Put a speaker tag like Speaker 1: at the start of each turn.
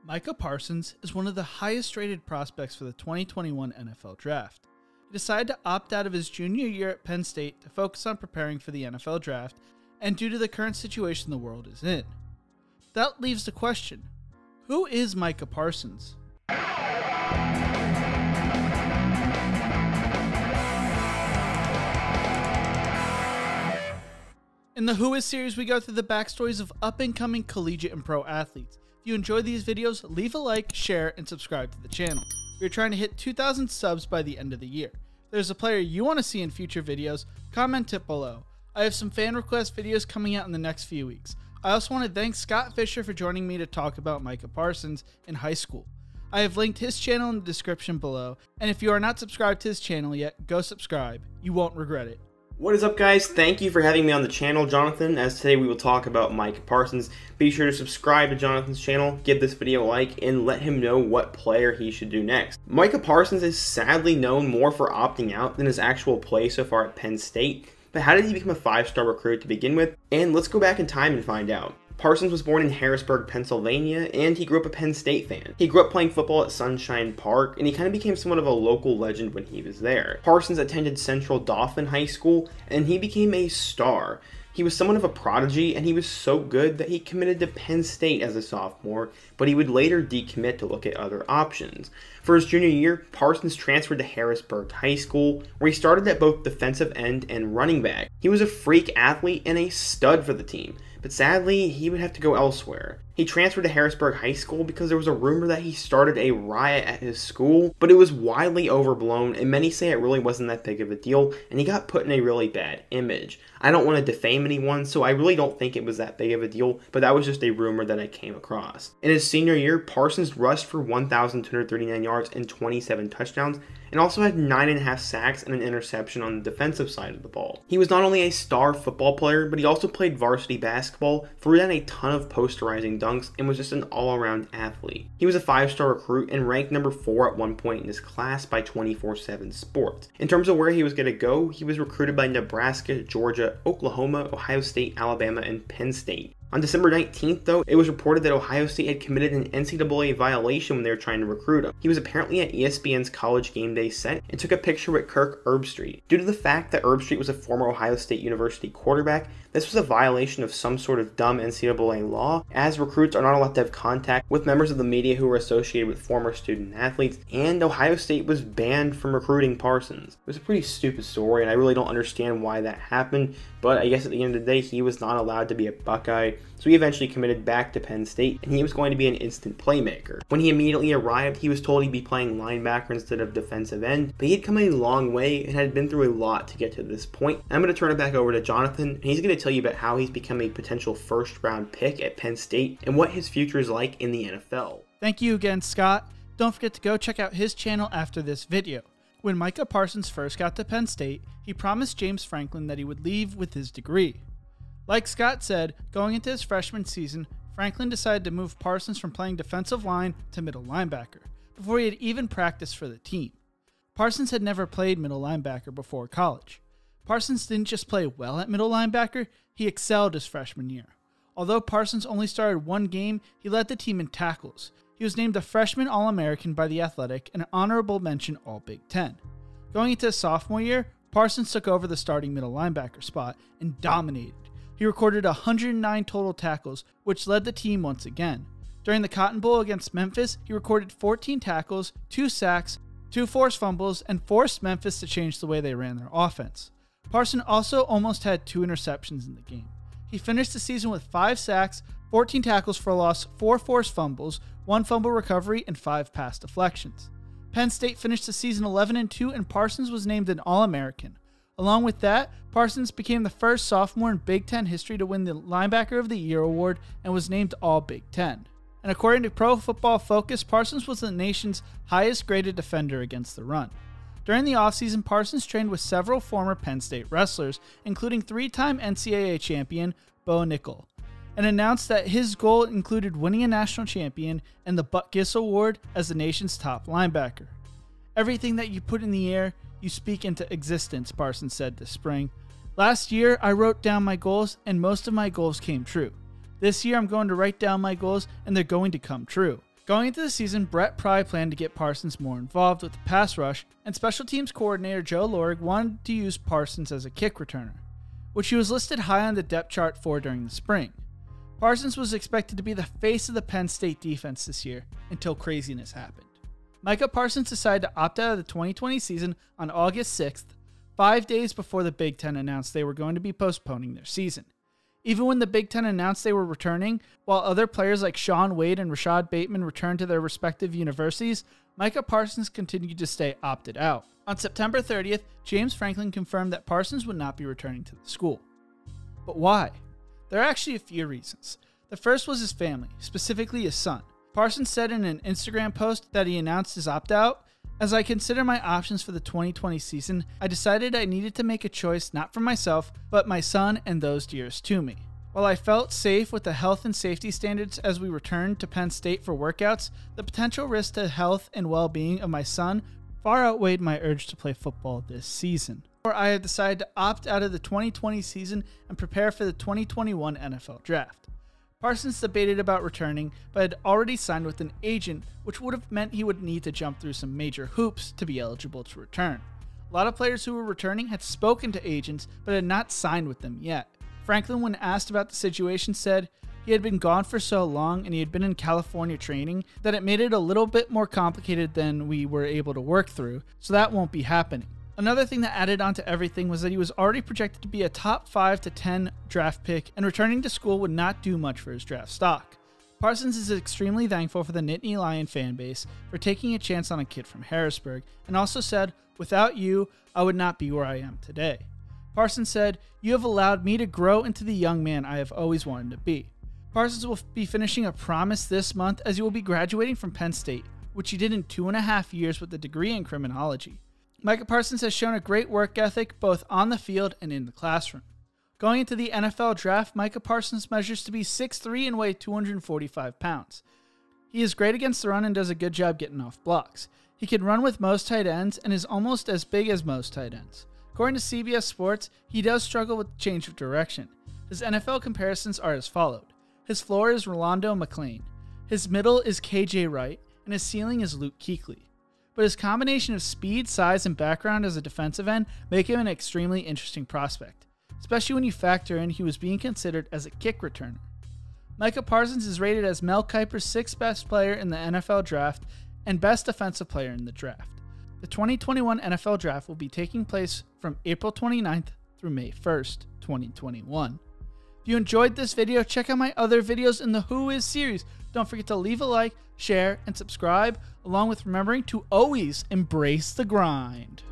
Speaker 1: Micah Parsons is one of the highest rated prospects for the 2021 NFL Draft. He decided to opt out of his junior year at Penn State to focus on preparing for the NFL Draft, and due to the current situation the world is in. That leaves the question, who is Micah Parsons? In the Who Is series, we go through the backstories of up-and-coming collegiate and pro athletes. If you enjoy these videos, leave a like, share, and subscribe to the channel. We are trying to hit 2,000 subs by the end of the year. If there's a player you want to see in future videos, comment it below. I have some fan request videos coming out in the next few weeks. I also want to thank Scott Fisher for joining me to talk about Micah Parsons in high school. I have linked his channel in the description below, and if you are not subscribed to his channel yet, go subscribe. You won't regret it.
Speaker 2: What is up, guys? Thank you for having me on the channel, Jonathan, as today we will talk about Micah Parsons. Be sure to subscribe to Jonathan's channel, give this video a like, and let him know what player he should do next. Micah Parsons is sadly known more for opting out than his actual play so far at Penn State. But how did he become a 5-star recruit to begin with? And let's go back in time and find out. Parsons was born in Harrisburg, Pennsylvania, and he grew up a Penn State fan. He grew up playing football at Sunshine Park, and he kind of became somewhat of a local legend when he was there. Parsons attended Central Dauphin High School, and he became a star. He was somewhat of a prodigy, and he was so good that he committed to Penn State as a sophomore, but he would later decommit to look at other options. For his junior year, Parsons transferred to Harrisburg High School, where he started at both defensive end and running back. He was a freak athlete and a stud for the team, but sadly, he would have to go elsewhere. He transferred to Harrisburg High School because there was a rumor that he started a riot at his school, but it was widely overblown, and many say it really wasn't that big of a deal, and he got put in a really bad image. I don't want to defame anyone, so I really don't think it was that big of a deal, but that was just a rumor that I came across. In his senior year, Parsons rushed for 1,239 yards and 27 touchdowns, and also had 9.5 sacks and an interception on the defensive side of the ball. He was not only a star football player, but he also played varsity basketball, threw down a ton of posterizing dunks, and was just an all-around athlete. He was a 5-star recruit and ranked number 4 at one point in his class by 24/7 Sports. In terms of where he was going to go, he was recruited by Nebraska, Georgia, Oklahoma, Ohio State, Alabama, and Penn State. On December 19th, though, it was reported that Ohio State had committed an NCAA violation when they were trying to recruit him. He was apparently at ESPN's College Game Day set and took a picture with Kirk Herbstreit. Due to the fact that Herbstreit was a former Ohio State University quarterback, this was a violation of some sort of dumb NCAA law, as recruits are not allowed to have contact with members of the media who are associated with former student athletes, and Ohio State was banned from recruiting Parsons. It was a pretty stupid story, and I really don't understand why that happened, but I guess at the end of the day, he was not allowed to be a Buckeye, so he eventually committed back to Penn State, and he was going to be an instant playmaker. When he immediately arrived, he was told he'd be playing linebacker instead of defensive end, but he had come a long way and had been through a lot to get to this point. I'm going to turn it back over to Jonathan, and he's going to tell you about how he's become a potential first-round pick at Penn State and what his future is like in the NFL.
Speaker 1: Thank you again, Scott. Don't forget to go check out his channel after this video. When Micah Parsons first got to Penn State, he promised James Franklin that he would leave with his degree. Like Scott said, going into his freshman season, Franklin decided to move Parsons from playing defensive line to middle linebacker, before he had even practiced for the team. Parsons had never played middle linebacker before college. Parsons didn't just play well at middle linebacker, he excelled his freshman year. Although Parsons only started one game, he led the team in tackles. He was named a freshman All-American by The Athletic and an honorable mention All-Big Ten. Going into his sophomore year, Parsons took over the starting middle linebacker spot and dominated. He recorded 109 total tackles, which led the team once again. During the Cotton Bowl against Memphis, he recorded 14 tackles, 2 sacks, 2 forced fumbles, and forced Memphis to change the way they ran their offense. Parsons also almost had 2 interceptions in the game. He finished the season with 5 sacks, 14 tackles for a loss, 4 forced fumbles, 1 fumble recovery, and 5 pass deflections. Penn State finished the season 11-2, and Parsons was named an All-American. Along with that, Parsons became the first sophomore in Big Ten history to win the Linebacker of the Year award and was named All-Big Ten. And according to Pro Football Focus, Parsons was the nation's highest graded defender against the run. During the offseason, Parsons trained with several former Penn State wrestlers, including 3-time NCAA champion Bo Nickel, and announced that his goal included winning a national champion and the Buck Gist Award as the nation's top linebacker. "Everything that you put in the air, you speak into existence," Parsons said this spring. "Last year, I wrote down my goals, and most of my goals came true. This year, I'm going to write down my goals, and they're going to come true. Going into the season, Brett Pry planned to get Parsons more involved with the pass rush, and special teams coordinator Joe Lorig wanted to use Parsons as a kick returner, which he was listed high on the depth chart for during the spring. Parsons was expected to be the face of the Penn State defense this year until craziness happened. Micah Parsons decided to opt out of the 2020 season on August 6th, 5 days before the Big Ten announced they were going to be postponing their season. Even when the Big Ten announced they were returning, while other players like Shaun and Rashod Bateman returned to their respective universities, Micah Parsons continued to stay opted out. On September 30th, James Franklin confirmed that Parsons would not be returning to the school. But why? There are actually a few reasons. The first was his family, specifically his son. Parsons said in an Instagram post that he announced his opt-out, "As I consider my options for the 2020 season, I decided I needed to make a choice not for myself, but my son and those dearest to me. While I felt safe with the health and safety standards as we returned to Penn State for workouts, the potential risk to health and well-being of my son far outweighed my urge to play football this season. Or I have decided to opt out of the 2020 season and prepare for the 2021 NFL Draft." Parsons debated about returning, but had already signed with an agent, which would have meant he would need to jump through some major hoops to be eligible to return. A lot of players who were returning had spoken to agents, but had not signed with them yet. Franklin, when asked about the situation, said he had been gone for so long and he had been in California training that it made it a little bit more complicated than we were able to work through, so that won't be happening. Another thing that added on to everything was that he was already projected to be a top 5 to 10 draft pick, and returning to school would not do much for his draft stock. Parsons is extremely thankful for the Nittany Lion fan base for taking a chance on a kid from Harrisburg, and also said, "Without you, I would not be where I am today." Parsons said, "You have allowed me to grow into the young man I have always wanted to be." Parsons will be finishing a promise this month as he will be graduating from Penn State, which he did in 2.5 years with a degree in criminology. Micah Parsons has shown a great work ethic both on the field and in the classroom. Going into the NFL Draft, Micah Parsons measures to be 6'3" and weigh 245 pounds. He is great against the run and does a good job getting off blocks. He can run with most tight ends and is almost as big as most tight ends. According to CBS Sports, he does struggle with change of direction. His NFL comparisons are as followed. His floor is Rolando McClain, his middle is KJ Wright, and his ceiling is Luke Kuechly. But his combination of speed, size, and background as a defensive end make him an extremely interesting prospect, especially when you factor in he was being considered as a kick returner. Micah Parsons is rated as Mel Kiper's 6th best player in the NFL Draft and best defensive player in the draft. The 2021 NFL Draft will be taking place from April 29th through May 1st, 2021. If you enjoyed this video, check out my other videos in the Who Is series. Don't forget to leave a like, share, and subscribe, along with remembering to always embrace the grind.